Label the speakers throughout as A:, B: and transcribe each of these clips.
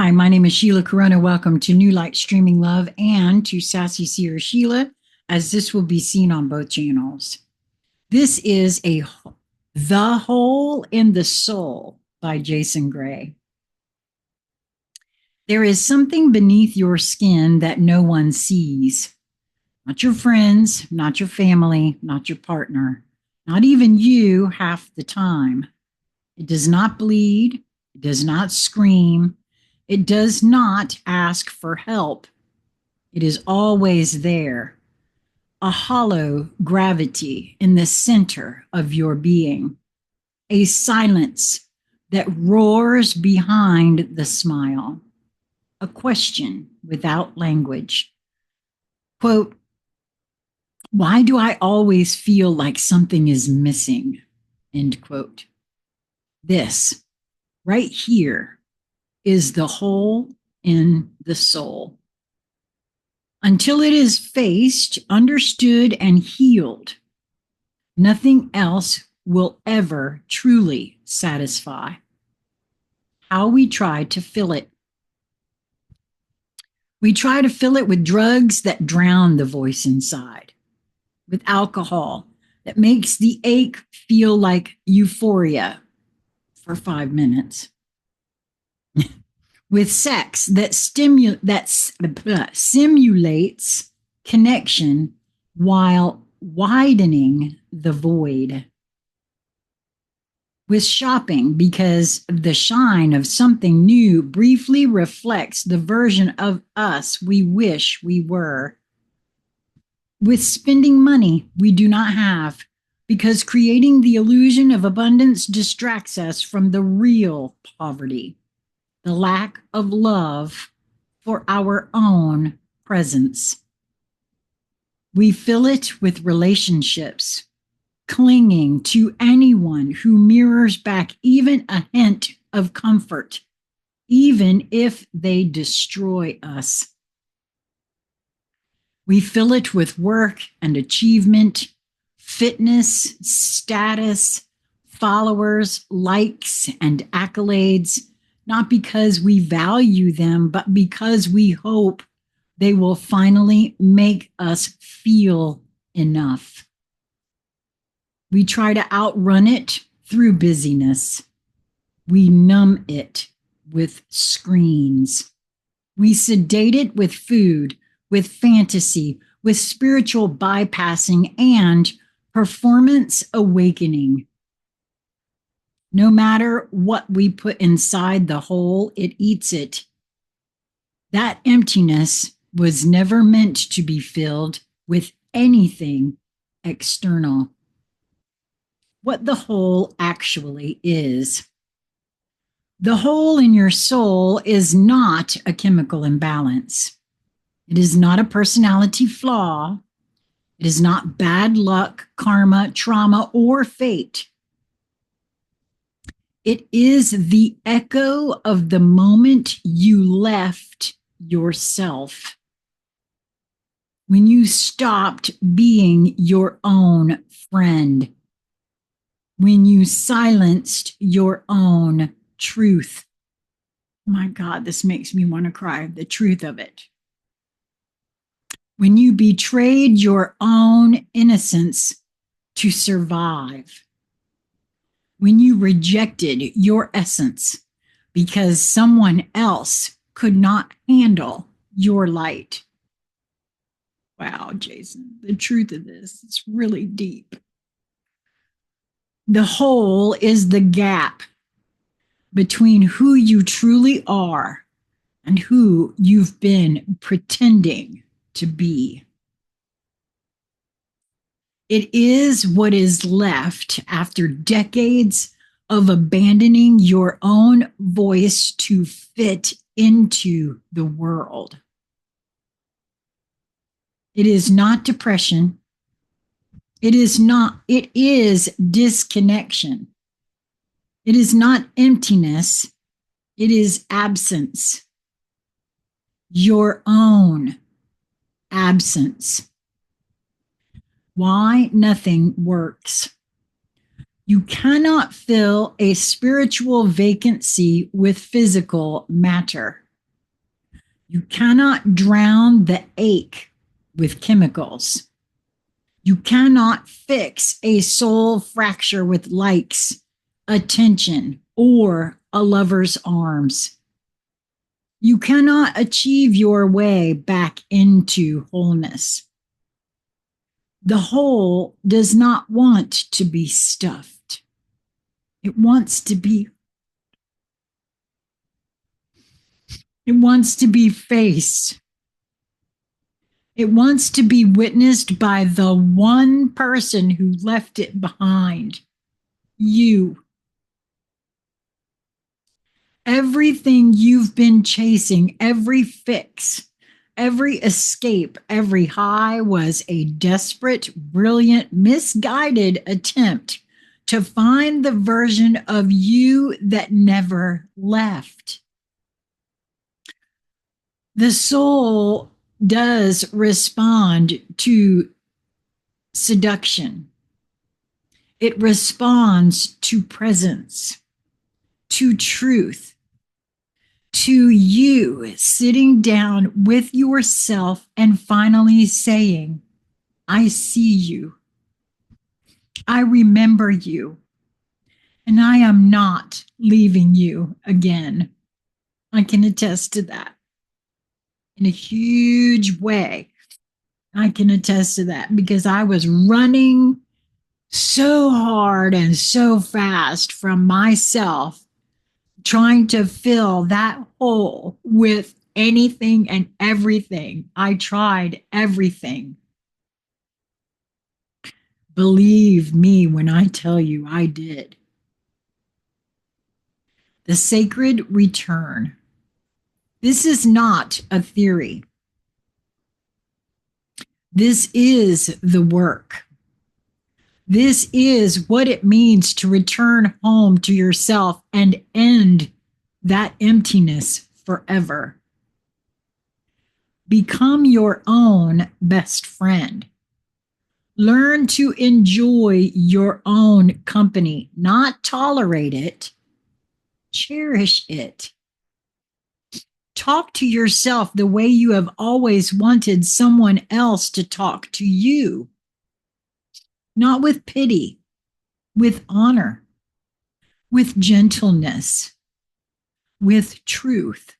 A: Hi, my name is Sheila Corona. Welcome to New Light Streaming Love and to Sassy Seer Sheila, as this will be seen on both channels. This is The Hole in the Soul by Jason Gray. There is something beneath your skin that no one sees. Not your friends, not your family, not your partner, not even you half the time. It does not bleed. It does not scream. It does not ask for help. It is always there, a hollow gravity in the center of your being, a silence that roars behind the smile, a question without language. Quote, why do I always feel like something is missing? End quote. This, right here, is the hole in the soul. Until it is faced, understood, and healed, nothing else will ever truly satisfy. How we try to fill it. We try to fill it with drugs that drown the voice inside, with alcohol that makes the ache feel like euphoria for 5 minutes. With sex that simulates connection while widening the void. With shopping because the shine of something new briefly reflects the version of us we wish we were. With spending money we do not have because creating the illusion of abundance distracts us from the real poverty. The lack of love for our own presence. We fill it with relationships, clinging to anyone who mirrors back even a hint of comfort, even if they destroy us. We fill it with work and achievement, fitness, status, followers, likes, and accolades, not because we value them, but because we hope they will finally make us feel enough. We try to outrun it through busyness. We numb it with screens. We sedate it with food, with fantasy, with spiritual bypassing and performance awakening. No matter what we put inside the hole, it eats it. That emptiness was never meant to be filled with anything external. What the hole actually is. The hole in your soul is not a chemical imbalance. It is not a personality flaw. It is not bad luck, karma, trauma, or fate. It is the echo of the moment you left yourself. When you stopped being your own friend. When you silenced your own truth. My God, this makes me want to cry, the truth of it. When you betrayed your own innocence to survive. When you rejected your essence because someone else could not handle your light. Wow, Jason, the truth of this is really deep. The hole is the gap between who you truly are and who you've been pretending to be. It is what is left after decades of abandoning your own voice to fit into the world. It is not depression. It is disconnection. It is not emptiness. It is absence. Your own absence. Why nothing works. You cannot fill a spiritual vacancy with physical matter. You cannot drown the ache with chemicals. You cannot fix a soul fracture with likes, attention, or a lover's arms. You cannot achieve your way back into wholeness. The whole does not want to be stuffed. It wants to be faced. It wants to be witnessed by the one person who left it behind. You. Everything you've been chasing, every fix, every escape, every high was a desperate, brilliant, misguided attempt to find the version of you that never left. The soul does respond to seduction. It responds to presence, to truth, to you sitting down with yourself and finally saying, I see you. I remember you. And I am not leaving you again. I can attest to that in a huge way. I can attest to that because I was running so hard and so fast from myself, trying to fill that hole with anything and everything. I tried everything. Believe me when I tell you I did. The sacred return. This is not a theory. This is the work. This is what it means to return home to yourself and end that emptiness forever. Become your own best friend. Learn to enjoy your own company, not tolerate it, cherish it. Talk to yourself the way you have always wanted someone else to talk to you. Not with pity, with honor, with gentleness, with truth.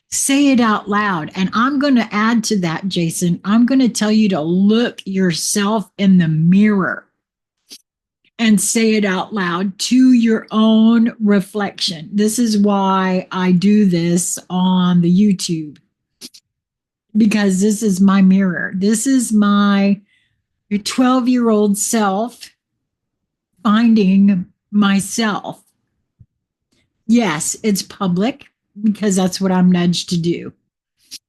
A: Say it out loud. And I'm going to add to that, Jason. I'm going to tell you to look yourself in the mirror and say it out loud to your own reflection. This is why I do this on the YouTube, because this is my mirror. This is my 12-year-old self finding myself. Yes, it's public because that's what I'm nudged to do.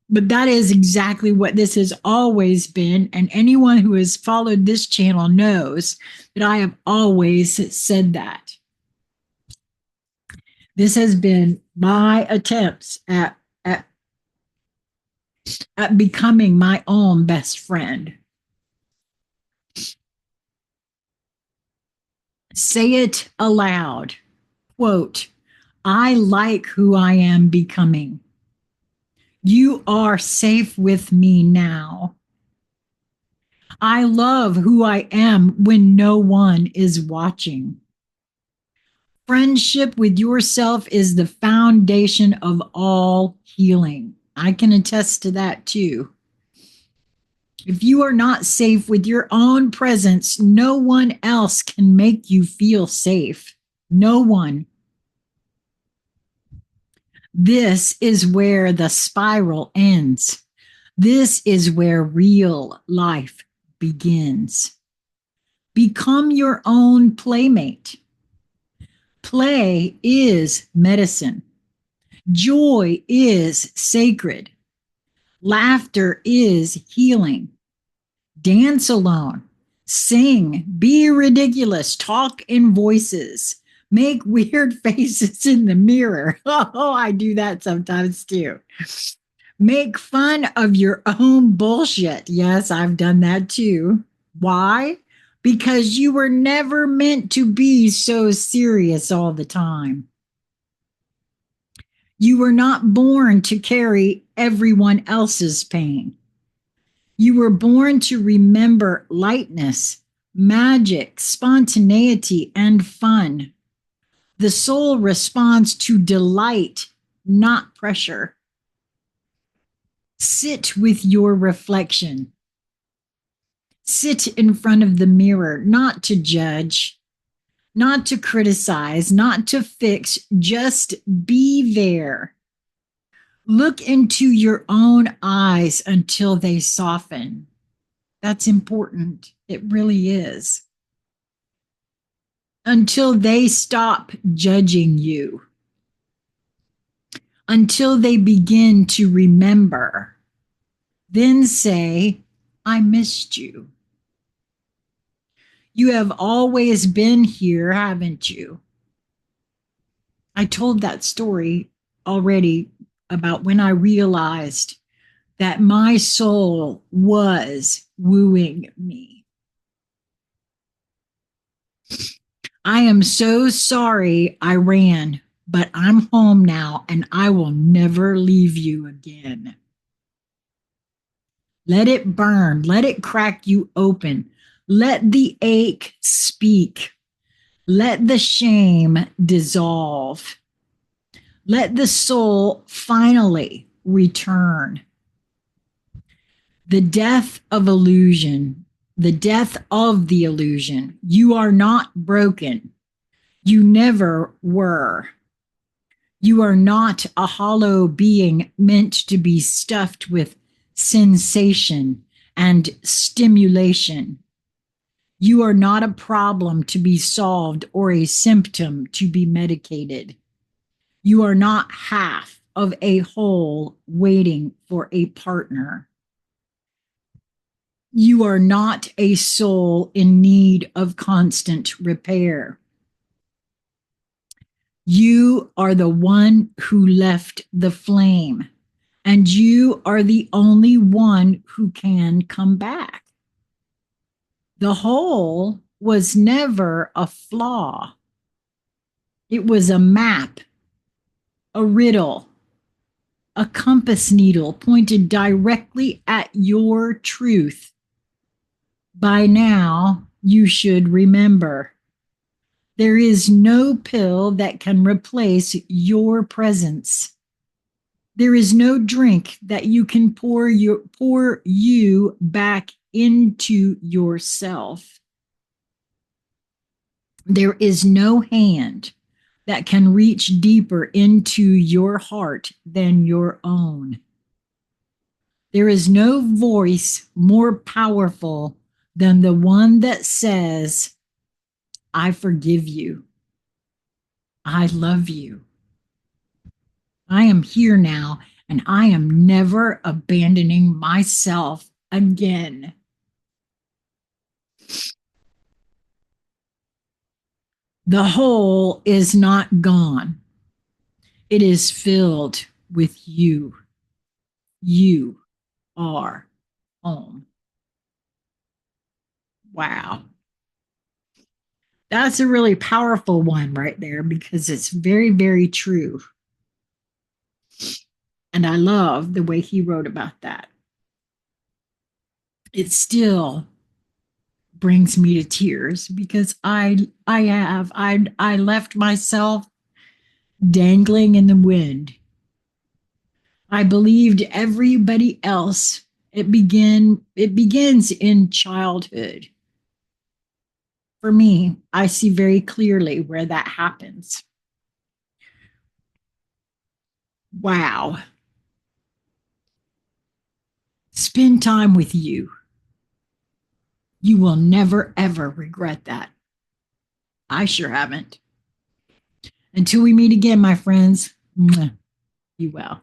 A: But that is exactly what this has always been. And anyone who has followed this channel knows that I have always said that. This has been my attempts at becoming my own best friend. Say it aloud. Quote, I like who I am becoming. You are safe with me now. I love who I am when no one is watching. Friendship with yourself is the foundation of all healing. I can attest to that too. If you are not safe with your own presence, no one else can make you feel safe. No one. This is where the spiral ends. This is where real life begins. Become your own playmate. Play is medicine. Joy is sacred. Laughter is healing. Dance alone. Sing. Be ridiculous. Talk in voices. Make weird faces in the mirror. Oh, I do that sometimes too. Make fun of your own bullshit. Yes, I've done that too. Why? Because you were never meant to be so serious all the time. You were not born to carry everyone else's pain. You were born to remember lightness, magic, spontaneity, and fun. The soul responds to delight, not pressure. Sit with your reflection. Sit in front of the mirror, not to judge, not to criticize, not to fix, just be there. Look into your own eyes until they soften. That's important. It really is. Until they stop judging you. Until they begin to remember. Then say, I missed you. You have always been here, haven't you? I told that story already about when I realized that my soul was wooing me. I am so sorry I ran, but I'm home now and I will never leave you again. Let it burn. Let it crack you open. Let the ache speak. Let the shame dissolve. Let the soul finally return. The death of illusion, the death of the illusion. You are not broken. You never were. You are not a hollow being meant to be stuffed with sensation and stimulation. You are not a problem to be solved or a symptom to be medicated. You are not half of a whole waiting for a partner. You are not a soul in need of constant repair. You are the one who left the flame, and you are the only one who can come back. The whole was never a flaw. It was a map, a riddle, a compass needle pointed directly at your truth. By now, you should remember. There is no pill that can replace your presence. There is no drink that you can pour you back into yourself. There is no hand that can reach deeper into your heart than your own. There is no voice more powerful than the one that says, I forgive you. I love you. I am here now, and I am never abandoning myself again. The whole is not gone. It is filled with you. You are home. Wow. That's a really powerful one right there because it's very, very true. And I love the way he wrote about that. It still brings me to tears because I left myself dangling in the wind. I believed everybody else. It begins in childhood. For me, I see very clearly where that happens. Wow. Spend time with you. You will never, ever regret that. I sure haven't. Until we meet again, my friends, be well.